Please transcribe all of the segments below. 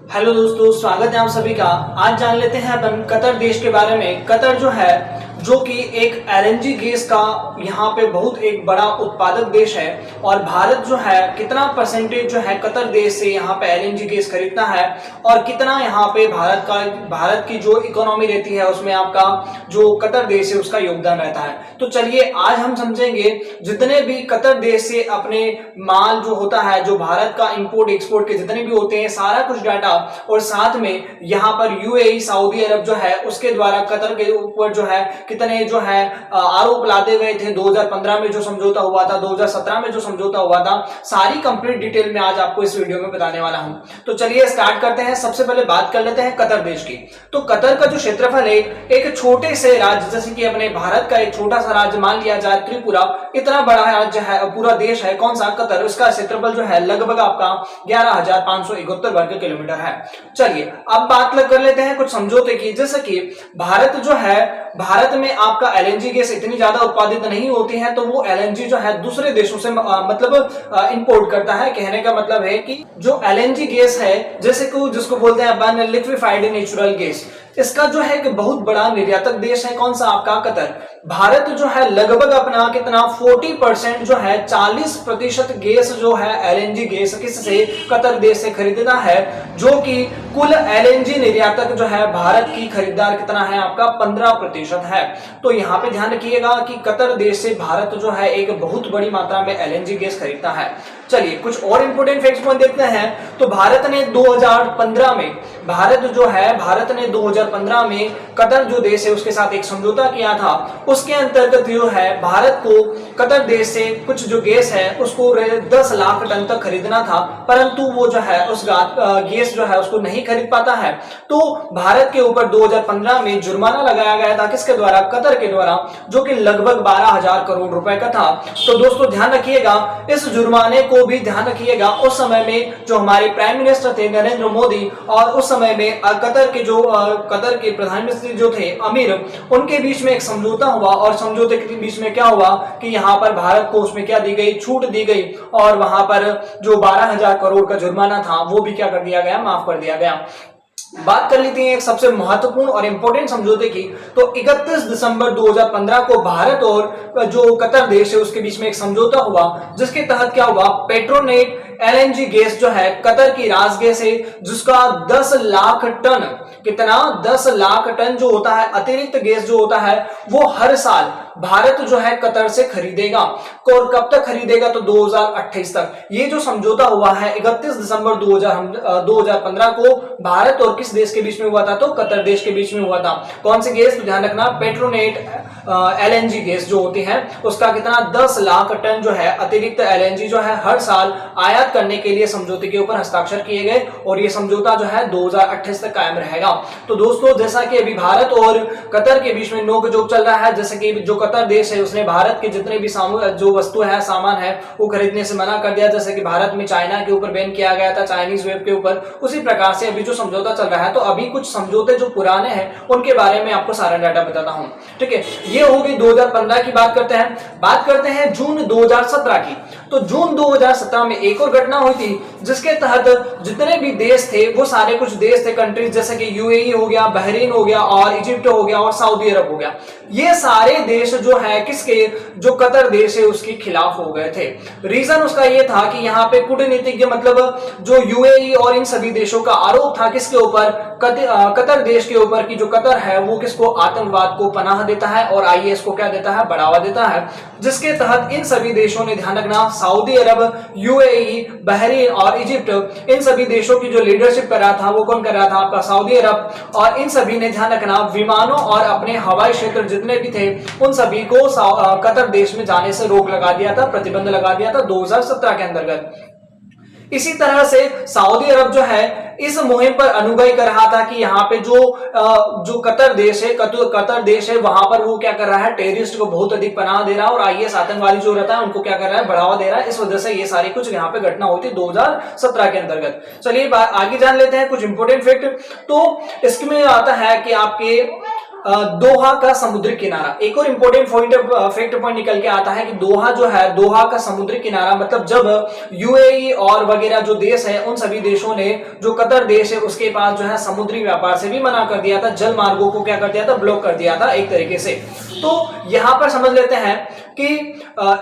Hello दोस्तों, स्वागत है आप सभी का। आज जान लेते हैं अपन कतर देश के बारे में। कतर जो है, जो कि एक एलएनजी गैस का यहाँ पे बहुत एक बड़ा उत्पादक देश है। और भारत जो है कितना परसेंटेज जो है कतर देश से यहाँ पे एलएनजी गैस खरीदता है और कितना यहाँ पे भारत की जो इकोनॉमी रहती है उसमें आपका जो कतर देश है उसका योगदान रहता है। तो चलिए आज हम समझेंगे जितने भी कतर देश से अपने माल जो होता है, जो भारत का इंपोर्ट एक्सपोर्ट के जितने भी होते हैं, सारा कुछ डाटा, और साथ में यहाँ पर यूएई सऊदी अरब जो है उसके द्वारा कतर के ऊपर जो है कितने जो है आरोप लादे गए थे। 2015 में जो समझौता हुआ था, 2017 में जो समझौता हुआ था, सारी कंप्लीट डिटेल में आज आपको इस वीडियो में बताने वाला हूं। तो चलिए स्टार्ट करते हैं। सबसे पहले बात कर लेते हैं कतर देश की। तो कतर का जो क्षेत्रफल है, एक छोटे से राज्य जैसे कि अपने भारत का एक छोटा सा राज्य मान लिया जाए त्रिपुरा, इतना बड़ा राज्य है, पूरा देश है कौन सा, कतर। उसका क्षेत्रफल जो है लगभग आपका 11,571 वर्ग किलोमीटर है। चलिए अब बात कर लेते हैं कुछ समझौते की। जैसे कि भारत जो है, भारत में आपका एलएनजी गैस इतनी ज्यादा उत्पादित नहीं होती है, तो वो एलएनजी जो है दूसरे देशों से मतलब इंपोर्ट करता है। कहने का मतलब है कि जो एलएनजी गैस है, जैसे कि जिसको बोलते हैं अपन लिक्विफाइड नेचुरल गैस, इसका जो है एक बहुत बड़ा निर्यातक देश है कौन सा, आपका कतर। भारत जो है लगभग अपना कितना 40% जो है 40% गैस जो है एलएनजी गैस किससे, कतर देश से खरीदता है, जो कि कुल एलएनजी निर्यातक जो है भारत की खरीदार कितना है, आपका 15% है। तो यहाँ पे ध्यान रखिएगा कि कतर देश से भारत जो है एक बहुत बड़ी मात्रा में एलएनजी गैस खरीदता है। चलिए कुछ और इंपोर्टेंट फैक्ट्स पॉइंट देखते हैं। तो भारत ने 2015 में भारत ने 2015 में कतर जो देश है उसके साथ एक समझौता किया था। उसके अंतर्गत जो है भारत को कतर देश से कुछ जो गैस है उसको 10 लाख टन तक खरीदना था, परंतु वो जो है उस गैस जो है उसको नहीं खरीद पाता है। तो भारत के ऊपर 2015 में जुर्माना लगाया गया था, किसके द्वारा, कतर के द्वारा, जो कि लगभग 12,000 करोड़ रुपए का था। तो दोस्तों ध्यान रखिएगा, इस जुर्माने को भी ध्यान रखिएगा। उस समय में जो हमारे प्राइम मिनिस्टर थे नरेंद्र मोदी, और उस समय में कतर के प्रधानमंत्री जो थे अमीर, उनके बीच में एक समझौता हुआ। और समझौते के बीच में क्या हुआ कि यहाँ पर भारत को उसमें क्या दी गई, छूट दी गई, और वहां पर जो 12,000 करोड़ का जुर्माना था वो भी क्या कर दिया गया, माफ कर दिया गया। बात कर लेते हैं एक सबसे महत्वपूर्ण और इंपॉर्टेंट समझौते की। तो 31 दिसंबर 2015 को भारत और जो कतर देश है उसके बीच में एक समझौता हुआ, जिसके तहत क्या हुआ, पेट्रोनेट एलएनजी गैस जो है कतर की रास गैस है, जिसका 10 लाख टन, कितना, 10 लाख टन जो होता है अतिरिक्त गैस जो होता है वो हर साल भारत जो है कतर से खरीदेगा। और कब तक खरीदेगा, तो 2028 तक। ये जो समझौता हुआ है 31 दिसंबर 2015 को भारत और किस देश के बीच में हुआ था, तो कतर देश के बीच में हुआ था। कौन सी गैस, तो ध्यान रखना, पेट्रोनेट एलएनजी गैस जो होती है उसका कितना, 10 लाख टन जो है अतिरिक्त एलएनजी जो है हर साल आयात करने के लिए समझौते के ऊपर हस्ताक्षर किए गए। और ये समझौता जो है 2028 तक कायम रहेगा। तो दोस्तों जैसा कि अभी भारत और कतर के बीच में नोक-झोंक चल रहा है, जैसे कि जो कतर देश है उसने भारत के जितने भी जो वस्तु है, सामान है, वो खरीदने से मना कर दिया। जैसे कि भारत में चाइना के ऊपर बैन किया गया था, चाइनीज वेब के ऊपर, उसी प्रकार से अभी जो समझौता चल रहा है। तो अभी कुछ समझौते जो पुराने हैं उनके बारे में आपको सारा डाटा बताता हूं, ठीक है। ये होगी 2015 की। बात करते हैं जून 2017 की। तो जून 2017 में एक और घटना हुई थी, जिसके तहत जितने भी देश थे वो सारे कुछ देश थे, कंट्रीज, जैसे कि यूएई हो गया, बहरीन हो गया, और इजिप्ट हो गया, और सऊदी अरब हो गया। ये सारे देश जो है किसके, जो कतर देश है उसके खिलाफ हो गए थे। रीजन उसका ये था कि यहाँ पे कूटनीतिज्ञ मतलब जो यूएई और इन सभी देशों का आरोप था किसके ऊपर, कतर देश के ऊपर, की जो कतर है वो किसको, आतंकवाद को पनाह देता है और आईएस को क्या देता है, बढ़ावा देता है। जिसके तहत इन सभी देशों ने, ध्यान रखना, सऊदी अरब, यूएई, बहरीन और इजिप्ट, इन सभी देशों की जो लीडरशिप कर रहा था वो कौन कर रहा था, आपका सऊदी अरब। और इन सभी ने, ध्यान रखना, विमानों और अपने हवाई क्षेत्र जितने भी थे उन सभी को कतर देश में जाने से रोक लगा दिया था, प्रतिबंध लगा दिया था 2017 के अंतर्गत। इसी तरह से सऊदी अरब जो है इस मुहिम पर अनुगय कर रहा था कि यहाँ पे जो कतर देश है वहां पर वो क्या कर रहा है, टेररिस्ट को बहुत अधिक पनाह दे रहा है, और आईएस आतंकवादी जो रहता है उनको क्या कर रहा है, बढ़ावा दे रहा है। इस वजह से ये सारी कुछ यहाँ पे घटना हुई थी 2017 के अंतर्गत। चलिए आगे जान लेते हैं कुछ इंपोर्टेंट फैक्ट। तो इसमें आता है कि आपके दोहा का समुद्री किनारा। एक और इंपॉर्टेंट फैक्ट पॉइंट निकल के आता है कि दोहा जो है, दोहा का समुद्री किनारा मतलब जब यूएई और वगैरह जो देश है उन सभी देशों ने जो कतर देश है उसके पास जो है समुद्री व्यापार से भी मना कर दिया था, जल मार्गों को क्या कर दिया था, ब्लॉक कर दिया था एक तरीके से। तो यहां पर समझ लेते हैं कि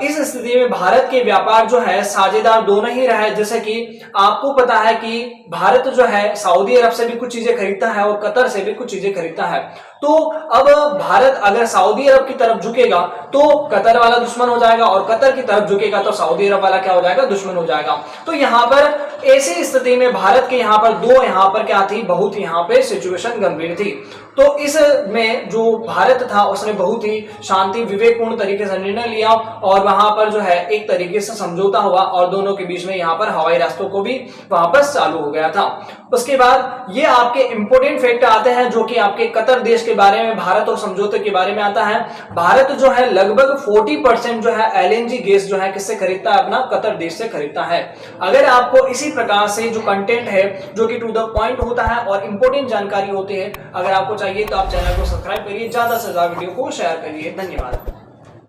इस स्थिति में भारत के व्यापार जो है साझेदार दोनों ही रहे। जैसे कि आपको पता है कि भारत जो है सऊदी अरब से भी कुछ चीजें खरीदता है और कतर से भी कुछ चीजें खरीदता है। तो अब भारत अगर सऊदी अरब की तरफ झुकेगा तो कतर वाला दुश्मन हो जाएगा और कतर की तरफ झुकेगा तो सऊदी अरब वाला क्या हो जाएगा, दुश्मन हो जाएगा। तो यहाँ पर ऐसी स्थिति में भारत के यहाँ पर यहाँ पर क्या थी, बहुत यहाँ पे सिचुएशन गंभीर थी। तो इसमें जो भारत था उसने बहुत ही शांति विवेकपूर्ण तरीके से निर्णय लिया और वहां पर जो है एक तरीके से समझौता हुआ और दोनों के बीच में यहाँ पर हवाई रास्तों को भी वापस चालू हो गया था। उसके बाद ये आपके इंपोर्टेंट फैक्ट आते हैं जो कि आपके कतर देश के बारे में, भारत और समझौते के बारे में आता है। भारत जो है लगभग 40% जो है एलएनजी गैस जो है किससे खरीदता है, अपना कतर देश से खरीदता है। अगर आपको इसी प्रकार से जो कंटेंट है जो कि टू द पॉइंट होता है और इंपोर्टेंट जानकारी होती है, अगर आपको चाहिए तो आप चैनल को सब्सक्राइब करिए, ज्यादा से ज्यादा वीडियो को शेयर करिए। धन्यवाद।